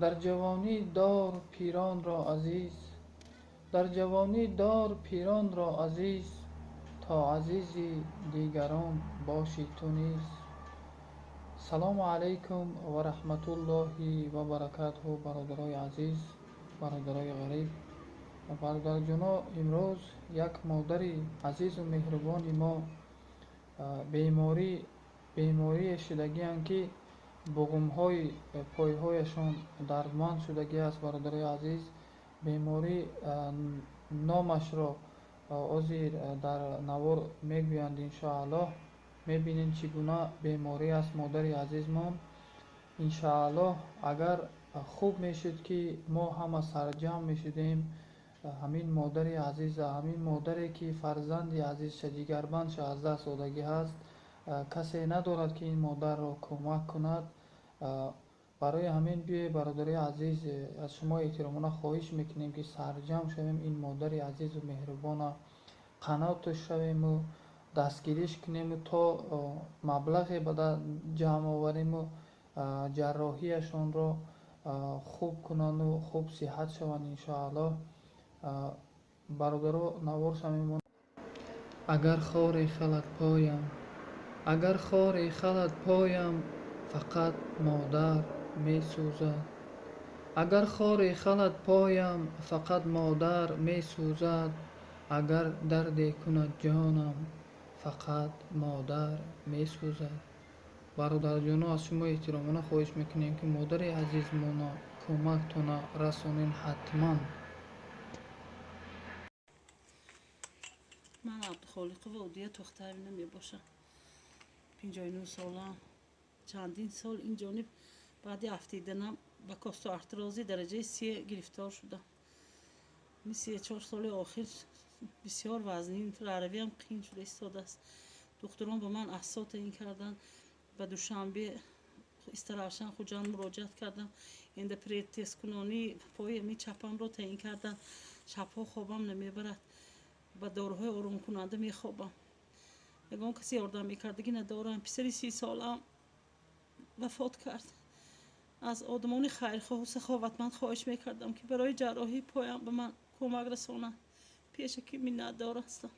در جوانی دار پیران را عزیز، در جوانی دار پیران را عزیز، تا عزیزی دیگران باشی تو نیز. سلام علیکم و رحمت الله و برکاته. برادرای عزیز، برادرای غریب، برادر جانا، امروز یک مادری عزیز و مهربانی ما بیماری شدگی‌اند که بغم‌های پای‌هایشان دردمند شدگی است. برادرای عزیز، بیماری نامش را عزیر در نوار میگویند. انشاءالله میبینید چگونه بیماری است مادری عزیزمان. انشاءالله اگر خوب میشد که ما همه سرجم میشدیم، همین مادری عزیز، همین مادری که فرزند عزیزش جگربندش از دست دادگی هست، کسی ندارد که این مادر را کمک کند. برای همین بیای برادری عزیز، از شما احترامانه خواهش میکنیم که سرجم شویم، این مادر عزیز و مهربان قناعتش شویم و دستگیریش کنیم و تا مبلغی به جمع آوریم و جراحیشان را خوب کنند و خوب صحت شوند انشاءالله. برادرها نوار شویم. اگر خار خلد پایم، اگر خار خلد پایم، فقط مادر می سوزد. اگر خار خلد پایم، فقط مادر می سوزد. اگر دردی کند جانم، فقط مادر می سوزد. برادر جانا، از شما احترامانه خواهش میکنیم که مادر عزیزمون کمکتون رسونین حتما. من عبدالخالق ودودی دختر نمی باشم. 59 سالم. چندین سال این جانب بعد افتیدنم به کاستوارترازی درجه 3 گرفتار شدم. می 3-4 سال آخر بسیار وزنی، روی هم قین شده ایستاده است. دکتران به من احساس این کردن. به دوشنبه استراشن خوجان مراجعت کردم. این پری تست کنانی پای می چپم رو تعیین کردن. شبها خوابم نمیبرد. با داروهای آرام کننده می خوابم. یگان کسی یاردم میکردگی ندارم. پسری 30 سالم وفات کرد. از آدمان خیرخواه و سخاوتمند خواهش میکردم که برای جراحی پایم به من کمک رسانند. پیش که منتدار هستم.